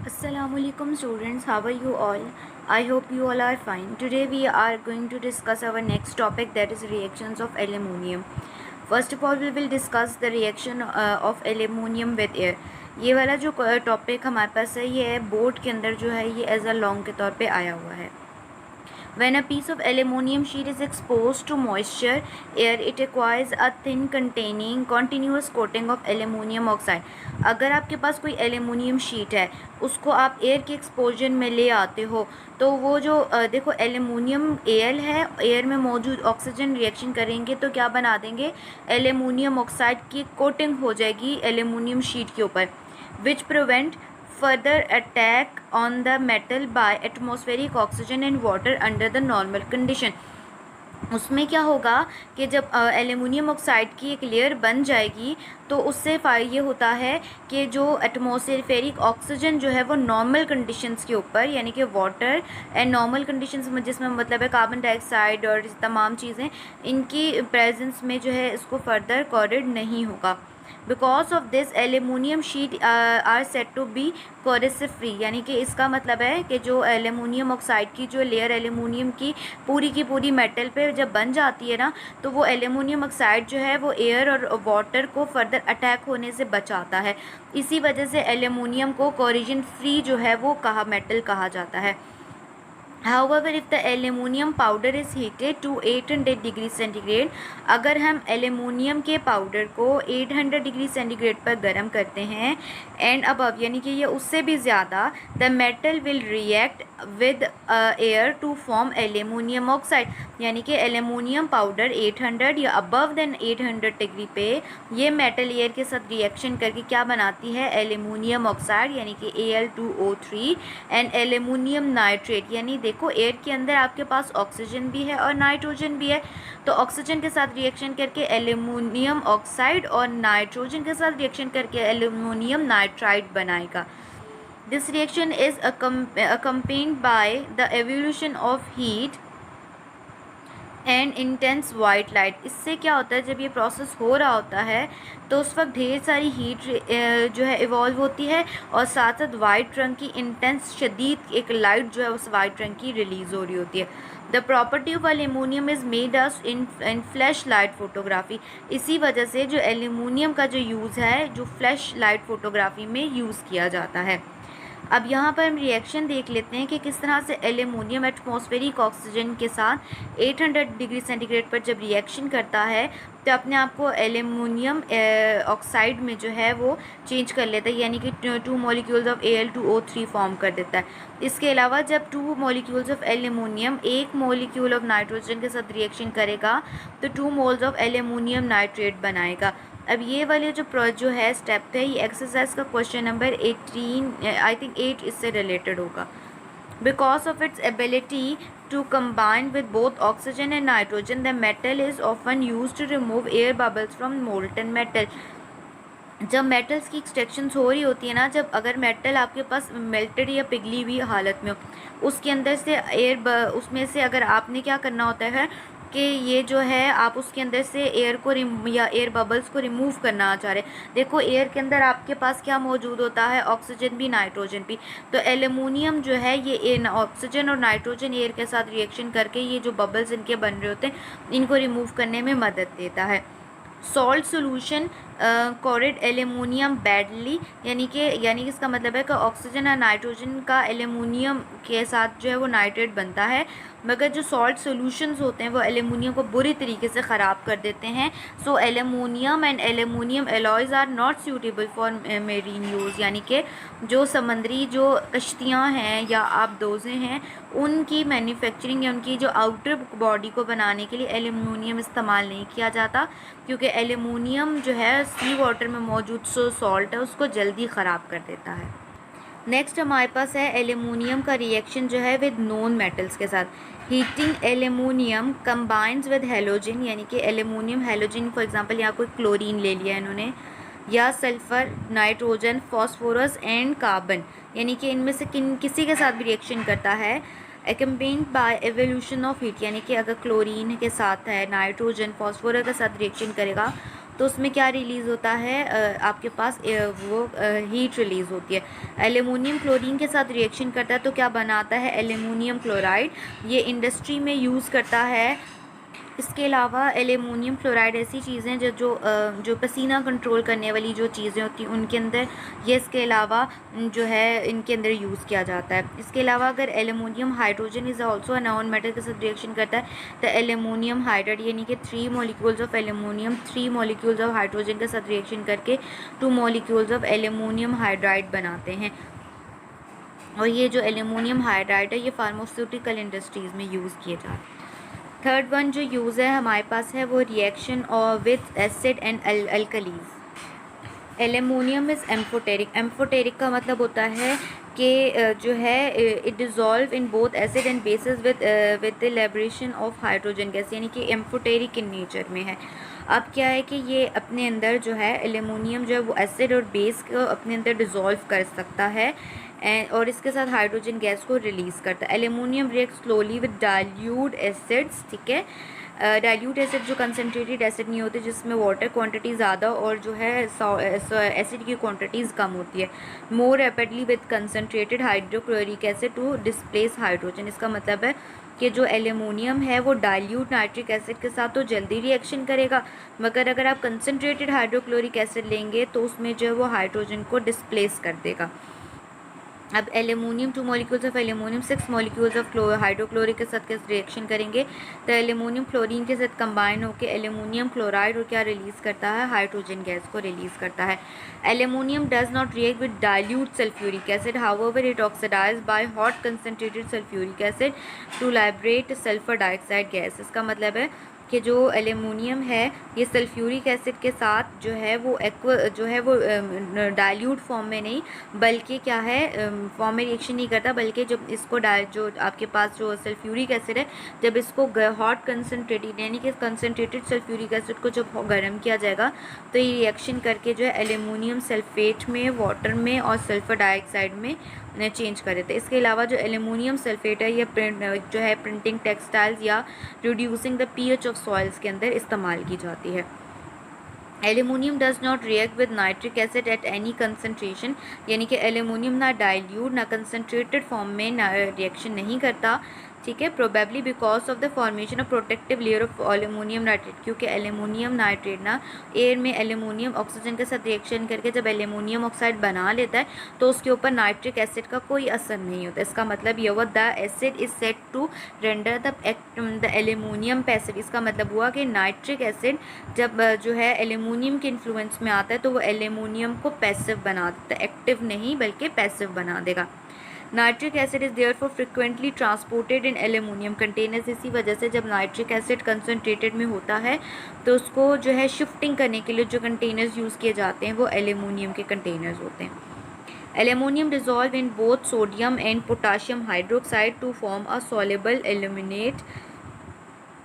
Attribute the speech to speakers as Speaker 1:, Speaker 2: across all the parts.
Speaker 1: Assalamualaikum students, how are you all? I hope you all are fine. Today we are going to discuss our next topic, that is reactions of aluminium. First of all we will discuss the reaction of aluminium with air. ये वाला जो topic हमारे पास है ये board के अंदर जो है ये एज अ लॉन्ग के तौर पे आया हुआ है. When a piece of aluminium sheet is exposed to moisture, air, it acquires a thin containing continuous coating of aluminium oxide. अगर आपके पास कोई एल्यूमिनियम शीट है उसको आप एयर के एक्सपोजर में ले आते हो तो वो जो देखो एल्यूमिनियम एयर है, एयर में मौजूद ऑक्सीजन रिएक्शन करेंगे तो क्या बना देंगे, एल्यूमिनियम ऑक्साइड की कोटिंग हो जाएगी एल्यूमिनियम शीट के ऊपर, which prevent further attack on the metal by atmospheric oxygen and water under the normal condition. उसमें क्या होगा कि जब एल्यूमिनियम ऑक्साइड की एक लेयर बन जाएगी तो उससे ये होता है कि जो एटमॉस्फेरिक ऑक्सीजन जो है वो नॉर्मल कंडीशंस के ऊपर, यानी कि वाटर एंड नॉर्मल कंडीशंस में, जिसमें मतलब है कार्बन डाइऑक्साइड और तमाम चीज़ें, इनकी प्रेजेंस में जो है इसको फर्दर कॉरिड नहीं होगा. Because of this aluminium sheet are said to be corrosive free, यानी कि इसका मतलब है कि जो एल्यूमिनियम ऑक्साइड की जो लेयर एल्यूमिनियम की पूरी मेटल पे जब बन जाती है ना तो वो एल्यूमिनियम ऑक्साइड जो है वो एयर और वाटर को फर्दर अटैक होने से बचाता है. इसी वजह से एल्यूमिनियम को कोरिजन फ्री जो है वो मेटल कहा जाता है. However, if the aluminium powder is heated to 800 degree centigrade, अगर हम एल्यूमिनियम के पाउडर को 800 डिग्री सेंटीग्रेड पर गर्म करते हैं एंड अबव, यानी कि ये उससे भी ज़्यादा, the metal will react with air to form aluminium oxide, यानी कि एल्यूमिनियम पाउडर 800 या अबव देन 800 डिग्री पे ये मेटल एयर के साथ रिएक्शन करके क्या बनाती है, एल्यूमिनियम ऑक्साइड, यानी कि Al2O3 एंड एल्यूमिनियम नाइट्रेट. यानी देखो एयर के अंदर आपके पास ऑक्सीजन भी है और नाइट्रोजन भी है, तो ऑक्सीजन के साथ रिएक्शन करके एल्यूमिनियम ऑक्साइड और नाइट्रोजन के साथ रिएक्शन करके एल्यूमिनियम नाइट्राइड बनाएगा. This reaction is accompanied by the evolution of heat and intense white light. इससे क्या होता है, जब ये प्रोसेस हो रहा होता है तो उस वक्त ढेर सारी हीट जो है इवॉल्व होती है और साथ साथ वाइट रंग की इंटेंस शदीद एक लाइट जो है उस वाइट रंग की रिलीज़ हो रही होती है. The property of aluminium is made us in flash light photography. इसी वजह से जो एल्यूमिनियम का जो यूज़ है जो फ्लैश लाइट फोटोग्राफी में यूज़ किया जाता है. अब यहाँ पर हम रिएक्शन देख लेते हैं कि किस तरह से एल्यूमिनियम एटमॉस्फेरिक ऑक्सीजन के साथ 800 डिग्री सेंटीग्रेड पर जब रिएक्शन करता है तो अपने आप को एल्यूमिनियम ऑक्साइड में जो है वो चेंज कर लेता है, यानी कि 2 मॉलिक्यूल्स ऑफ Al2O3 फॉर्म कर देता है. इसके अलावा जब 2 molecules of aluminium 1 molecule of nitrogen के साथ रिएक्शन करेगा तो 2 मोल्स ऑफ एल्यूमिनियम नाइट्रेट बनाएगा. अब ये वाले जो है स्टेप है, ये एक्सरसाइज का क्वेश्चन नंबर 18 आई थिंक 8 इससे रिलेटेड होगा. Because of its ability to combine with both oxygen and nitrogen, the metal is often used to remove air bubbles from molten metal. जब मेटल्स की extractions हो रही होती है ना, जब अगर मेटल आपके पास मेल्टेड या पिघली हुई हालत में हो, उसके अंदर से उसमें से अगर आपने क्या करना होता है कि ये जो है आप उसके अंदर से एयर को या एयर बबल्स को रिमूव करना चाह रहे हैं. देखो एयर के अंदर आपके पास क्या मौजूद होता है, ऑक्सीजन भी नाइट्रोजन भी, तो एल्यूमिनियम जो है ये ऑक्सीजन और नाइट्रोजन एयर के साथ रिएक्शन करके ये जो बबल्स इनके बन रहे होते हैं इनको रिमूव करने में मदद देता है. सॉल्ट सोल्यूशन कोरेड एल्यूमिनियम बैडली, यानी कि इसका मतलब है कि ऑक्सीजन और नाइट्रोजन का एल्यूमिनियम के साथ जो है वो नाइट्रेट बनता है, मगर जो सॉल्ट सोल्यूशंस होते हैं वो एल्यूमिनियम को बुरी तरीके से ख़राब कर देते हैं. So aluminium and aluminium alloys are not suitable for marine use, यानी कि जो समंदरी जो कश्तियाँ हैं या आबदोज़ें हैं उनकी मैन्युफैक्चरिंग या उनकी जो आउटर बॉडी को बनाने के लिए एल्यूमिनियम इस्तेमाल नहीं किया जाता, क्योंकि एल्यूमिनियम जो है सी वाटर में मौजूद सॉल्ट है उसको जल्दी ख़राब कर देता है. नेक्स्ट हमारे पास है एल्यूमिनियम का रिएक्शन जो है विद नॉन मेटल्स के साथ. Heating aluminium combines with halogen, यानी कि एल्यूमिनियम हेलोजन, फॉर एग्जांपल यहाँ कोई क्लोरीन ले लिया इन्होंने, या sulphur, nitrogen, phosphorus and carbon, यानी कि इनमें से किसी के साथ भी रिएक्शन करता है, accompanied by evolution of heat, यानी कि अगर क्लोरीन के साथ है, नाइट्रोजन, फॉस्फोरस के साथ रिएक्शन करेगा तो उसमें क्या रिलीज़ होता है, आपके पास वो हीट रिलीज़ होती है। एल्युमिनियम क्लोरीन के साथ रिएक्शन करता है तो क्या बनाता है, एल्युमिनियम क्लोराइड। ये इंडस्ट्री में यूज़ करता है। इसके अलावा एल्युमिनियम क्लोराइड ऐसी चीज़ें जो पसीना कंट्रोल करने वाली जो चीज़ें होती हैं उनके अंदर ये, इसके अलावा जो है इनके अंदर यूज़ किया जाता है। इसके अलावा अगर aluminium hydrogen is also a non metal के साथ रिएक्शन करता है तो एल्युमिनियम हाइड्राइड यानी कि 3 molecules of aluminium 3 molecules of hydrogen के साथ रिएक्शन करके 2 मॉलिक्यूल्स ऑफ एल्युमिनियम हाइड्राइड बनाते हैं। और ये जो एल्युमिनियम हाइड्राइड है ये फार्मास्यूटिकल इंडस्ट्रीज़ में यूज़ किए जाते हैं। थर्ड वन जो यूज़ है हमारे पास है वो रिएक्शन और with acid and alkalis. Aluminium is amphoteric. Amphoteric का मतलब होता है कि जो है it dissolve in both acid and bases with the liberation of hydrogen gas, यानी कि एम्फोटेरिक इन नेचर में है। अब क्या है कि ये अपने अंदर जो है एल्युमिनियम जो है वो एसिड और बेस को अपने अंदर डिज़ोल्व कर सकता है और इसके साथ हाइड्रोजन गैस को रिलीज़ करता है। Aluminium react slowly with dilute acids, ठीक है। डाइल्यूट एसिड जो कंसनट्रेटेड एसिड नहीं होते जिसमें वाटर क्वांटिटी ज़्यादा और जो है एसिड की क्वांटिटीज़ कम होती है। More rapidly with concentrated hydrochloric acid to displace hydrogen. इसका मतलब है कि जो एल्युमिनियम है वो डाइल्यूट नाइट्रिक एसिड के साथ तो जल्दी रिएक्शन करेगा, मगर अगर आप कंसनट्रेटेड हाइड्रोक्लोरिक एसिड लेंगे तो उसमें जो है वो हाइड्रोजन को डिस्प्लेस कर देगा। अब aluminium 2 molecules of aluminium 6 molecules of hydrochloric के साथ रिएक्शन करेंगे तो एल्युमिनियम क्लोरीन के साथ कंबाइन होकर एल्युमिनियम क्लोराइड और क्या रिलीज़ करता है, हाइड्रोजन गैस को रिलीज़ करता है। Aluminium does not react with dilute sulphuric acid, however it oxidise by hot concentrated sulphuric acid to liberate sulphur dioxide gas. इसका मतलब है कि जो एल्युमिनियम है ये सल्फ्यूरिक एसिड के साथ जो है वो डाइल्यूट फॉर्म में नहीं बल्कि क्या है फॉर्म में रिएक्शन नहीं करता, बल्कि जब इसको जो आपके पास जो सल्फ्यूरिक एसिड है जब इसको हॉट कंसनट्रेटेड यानी कि कंसनट्रेटेड सल्फ्यूरिक एसिड को जब गर्म किया जाएगा तो ये रिएक्शन करके जो है एल्युमिनियम सल्फेट में, वाटर में और सल्फर डाइऑक्साइड में चेंज कर देते हैं। इसके अलावा जो एल्युमिनियम सल्फेट है ये जो है प्रिंटिंग टेक्सटाइल्स या reducing the pH of soils के अंदर इस्तेमाल की जाती है। Aluminium does not react with nitric acid at any concentration, यानी कि एल्युमिनियम ना डाइल्यूट ना कंसनट्रेटेड फॉर्म में रिएक्शन नहीं करता, ठीक है। Probably because of the formation of protective layer of aluminium nitrate, क्योंकि एल्युमिनियम नाइट्रेट ना एयर में एल्युमिनियम ऑक्सीजन के साथ रिएक्शन करके जब एल्युमिनियम ऑक्साइड बना लेता है तो उसके ऊपर नाइट्रिक एसिड का कोई असर नहीं होता। इसका मतलब ये हुआ the acid is said to render the aluminium passive. इसका मतलब हुआ कि नाइट्रिक एसिड जब जो है एल्युमिनियम के इन्फ्लुएंस में आता है तो वो एल्युमिनियम को पैसिव बना देता है, एक्टिव नहीं बल्कि पैसिव बना देगा। Nitric acid is therefore frequently transported in aluminium containers. इसी वजह से जब नाइट्रिक एसिड कंसनट्रेटेड में होता है तो उसको जो है शिफ्टिंग करने के लिए जो कंटेनर्स यूज़ किए जाते हैं वो एल्युमिनियम के कंटेनर्स होते हैं। Aluminium dissolve in both sodium and potassium hydroxide to form a soluble aluminate.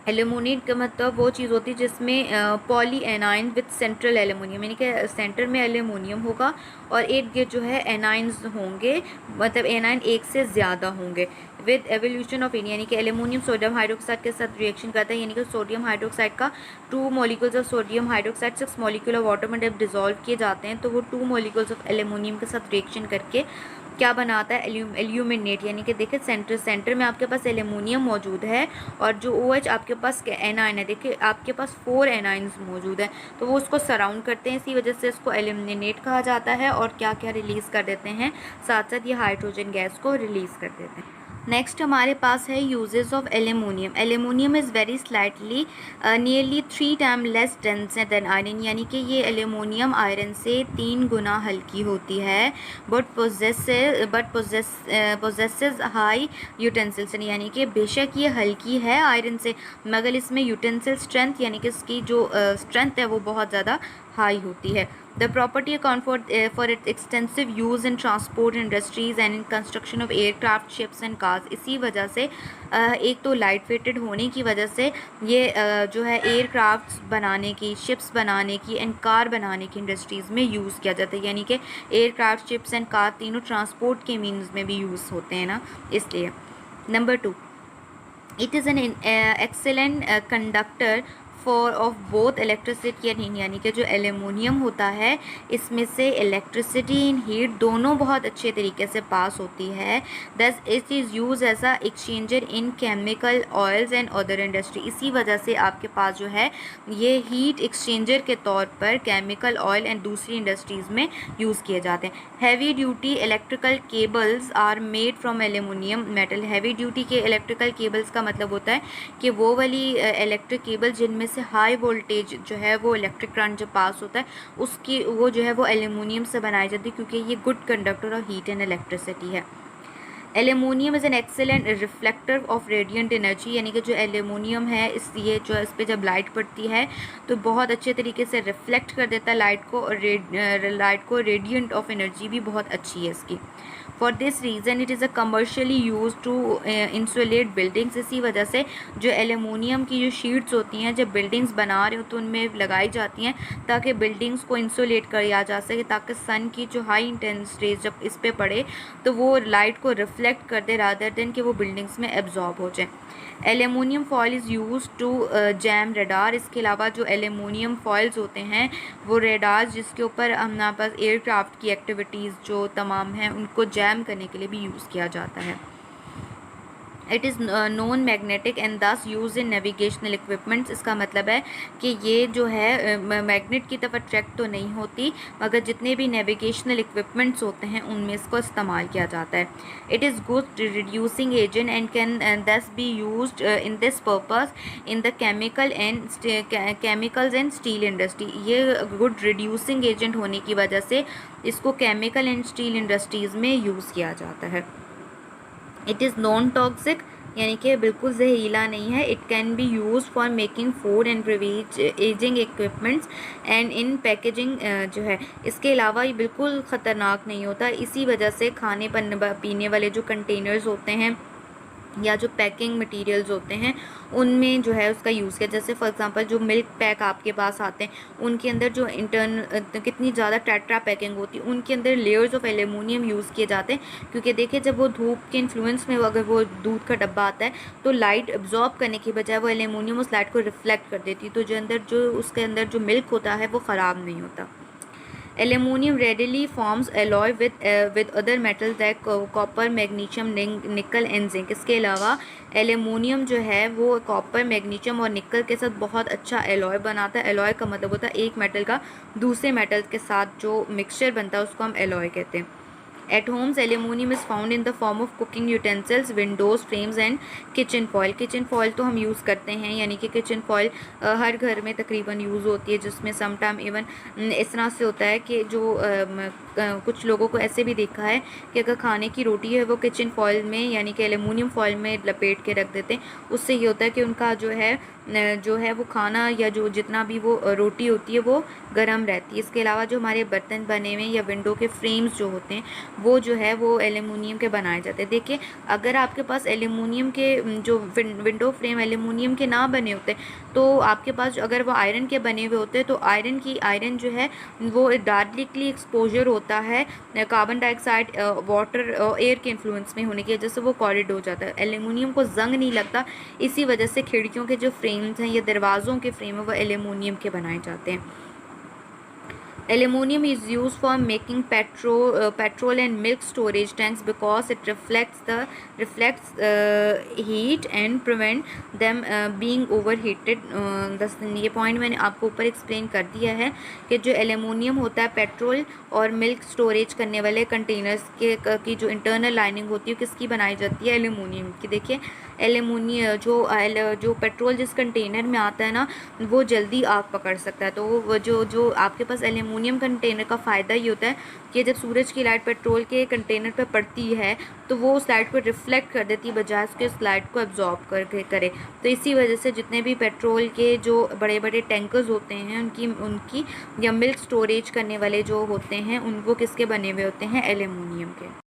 Speaker 1: Aluminate का मतलब वो चीज़ होती है जिसमें polyanion with central aluminium, यानी कि सेंटर में एल्युमिनियम होगा और इर्द गिर्द जो है एनाइन्स होंगे, मतलब एनाइन एक से ज़्यादा होंगे। विद एवोल्यूशन ऑफ यानी कि एल्युमिनियम सोडियम हाइड्रोक्साइड के साथ रिएक्शन करता है, यानी कि सोडियम हाइड्रोक्साइड का 2 molecules of sodium hydroxide 6 molecule of water में जब डिजॉल्व किए जाते हैं तो वो 2 मॉलिक्यूल्स ऑफ एल्युमिनियम के साथ रिएक्शन करके क्या बनाता है, एल्यूमिनेट। यानी कि देखिए सेंटर में आपके पास एल्युमिनियम मौजूद है और जो OH आपके पास एनाइन है, देखिए आपके पास 4 एनाइन्स मौजूद है तो वो उसको सराउंड करते हैं, इसी वजह से इसको एल्यूमिनेट कहा जाता है। और क्या क्या रिलीज़ कर देते हैं, साथ साथ ये हाइड्रोजन गैस को रिलीज़ कर देते हैं। नेक्स्ट हमारे पास है uses of aluminium. Aluminium is very slightly nearly 3 time less dense then iron, यानी कि ये एल्युमिनियम आयरन से 3 गुना हल्की होती है। बट पोजेसेस हाई यूटेंसिल्स, यानी कि बेशक ये हल्की है आयरन से मगर इसमें यूटेंसिल स्ट्रेंथ यानी कि इसकी जो स्ट्रेंथ है वो बहुत ज़्यादा हाई होती है। The property account for its extensive use in transport industries and in construction of aircraft, ships and cars। इसी वजह से एक तो लाइट वेटेड होने की वजह से ये जो है एयरक्राफ्ट्स बनाने की, शिप्स बनाने की एंड कार बनाने की इंडस्ट्रीज़ में यूज़ किया जाता है, यानी कि एयरक्राफ्ट, शिप्स एंड कार तीनों ट्रांसपोर्ट के मीन्स में भी यूज़ होते हैं ना, इसलिए। Number 2, it is an excellent conductor for of both electricity and heat, यानी कि जो एल्यूमिनियम होता है इसमें से इलेक्ट्रिसिटी एंड हीट दोनों बहुत अच्छे तरीके से पास होती है। Thus it is use as a exchanger in chemical oils and other industry, इसी वजह से आपके पास जो है ये हीट एक्सचेंजर के तौर पर केमिकल ऑयल एंड दूसरी इंडस्ट्रीज़ में यूज़ किए जाते हैं। Heavy duty electrical cables are made from aluminium metal. Heavy duty के इलेक्ट्रिकल केबल्स का मतलब होता है कि वो वाली इलेक्ट्रिक केबल जिनमें से हाई वोल्टेज जो है वो इलेक्ट्रिक करंट जो पास होता है उसकी वो जो है वो एल्यूमिनियम से बनाई जाती है, क्योंकि ये good conductor of heat and electricity है। Aluminium is an excellent reflector of radiant energy, यानी कि जो एल्यूमिनियम है ये जो इस पर जब लाइट पड़ती है तो बहुत अच्छे तरीके से रिफ्लेक्ट कर देता है लाइट को, और लाइट को रेडिएंट ऑफ एनर्जी भी बहुत अच्छी है इसकी। For this reason it is a commercially use to insulate buildings, इसी वजह से जो एल्यूमिनियम की जो शीट्स होती हैं जब बिल्डिंग्स बना रहे हो तो उनमें लगाई जाती हैं ताकि बिल्डिंग्स को इंसुलेट किया जा सके, ताकि सन की जो हाई इंटेंस रेज जब इस पर पड़े तो वो लाइट को रिफ्लेक्ट कर दे रादर देन कि वो बिल्डिंग्स में एब्जॉर्ब हो जाए। Aluminium foil is use to jam radar, इसके अलावा जो एल्यूमिनियम फॉयल्स होते हैं वो रेडार जिसके ऊपर हमारे पास एयरक्राफ्ट की एक्टिविटीज़ जो तमाम हैं उनको जैम करने के लिए भी यूज़ किया जाता है। It is non magnetic and दस यूज इन नेविगेशनल इक्विपमेंट्स, इसका मतलब है कि ये जो है मैग्नेट की तरफ अट्रैक्ट तो नहीं होती, मगर जितने भी नेविगेशनल इक्विपमेंट्स होते हैं उनमें इसको इस्तेमाल किया जाता है। It is good reducing agent and can thus be used in this purpose in the chemicals and steel industry, ये गुड रिड्यूसिंग एजेंट होने की वजह से इसको केमिकल एंड स्टील इंडस्ट्रीज़ में यूज़ किया जाता है। इट इज़ नॉन टॉक्सिक, यानी कि बिल्कुल जहरीला नहीं है। It can be use for making food and beverage ageing equipments and in packaging जो है, इसके अलावा ये बिल्कुल ख़तरनाक नहीं होता, इसी वजह से खाने पीने वाले जो कंटेनर्स होते हैं या जो पैकिंग मटेरियल्स होते हैं उनमें जो है उसका यूज़ किया। जैसे फॉर एग्जांपल जो मिल्क पैक आपके पास आते हैं उनके अंदर जो इंटरनल कितनी ज़्यादा टेट्रा पैकिंग होती है उनके अंदर लेयर्स ऑफ एल्यूमिनियम यूज़ किए जाते हैं, क्योंकि देखिए जब वो धूप के इन्फ्लुएंस में अगर वो दूध का डब्बा आता है तो लाइट एब्जॉर्ब करने की बजाय वो एल्यूमिनियम उस लाइट को रिफ्लेक्ट कर देती है, तो जो उसके अंदर जो मिल्क होता है वो ख़राब नहीं होता। Aluminium readily forms alloy with other metals like copper, magnesium, nickel and zinc। इसके अलावा एल्यूमिनियम जो है वो कॉपर, मैग्नीशियम और निकल के साथ बहुत अच्छा एलॉय बनाता है। एलॉय का मतलब होता है एक मेटल का दूसरे मेटल के साथ जो मिक्सचर बनता है उसको हम एलॉय कहते हैं। At homes, aluminium is found in the form of cooking utensils, windows, frames and kitchen foil। Kitchen foil तो हम यूज़ करते हैं, यानी कि किचन फॉयल हर घर में तकरीबन यूज़ होती है, जिसमें सम टाइम इवन इस तरह से होता है कि जो कुछ लोगों को ऐसे भी देखा है कि अगर खाने की रोटी है वो किचन फॉयल में यानी कि एल्यूमिनियम फॉयल में लपेट के रख देते हैं। उससे ये होता है कि उनका जो है वो खाना या जो जितना भी वो रोटी होती है वो गर्म रहती है। इसके अलावा जो हमारे बर्तन बने हुए या विंडो के फ्रेम्स जो होते हैं वो जो है वो एल्यूमिनियम के बनाए जाते हैं। देखिए अगर आपके पास एल्यूमिनियम के जो विंडो फ्रेम एल्यूमिनियम के ना बने होते तो आपके पास अगर वो आयरन के बने हुए होते तो आयरन जो है वो डायरेक्टली एक्सपोजर होता है कार्बन डाइऑक्साइड, वाटर और एयर के इन्फ्लुएंस में होने की वजह से वो कॉरिड हो जाता है। एल्यूमिनियम को जंग नहीं लगता, इसी वजह से खिड़कियों के जो फ्रेम्स हैं या दरवाज़ों के फ्रेम है वो एल्यूमिनियम के बनाए जाते हैं। Aluminium is used for making petrol and milk storage tanks because it reflects heat and prevent them being overheated। ये पॉइंट मैंने आपको ऊपर एक्सप्लेन कर दिया है कि जो एल्यूमिनियम होता है पेट्रोल और मिल्क स्टोरेज करने वाले कंटेनर्स की जो इंटरनल लाइनिंग होती है किसकी बनाई जाती है, एल्यूमिनियम की। देखिए एल्यूमिनियम जो पेट्रोल जिस कंटेनर में आता है ना वो जल्दी आग पकड़ सकता है, तो वो जो आपके पास एल्यूमिनियम कंटेनर का फ़ायदा ये होता है कि जब सूरज की लाइट पेट्रोल के कंटेनर पर पड़ती है तो वो उस लाइट को रिफ्लेक्ट कर देती है बजाय उसके उस लाइट को एब्जॉर्ब करके करे। तो इसी वजह से जितने भी पेट्रोल के जो बड़े बड़े टैंकर्स होते हैं उनकी या मिल्क स्टोरेज करने वाले जो होते हैं उनको किसके बने हुए होते हैं, एल्यूमिनियम के।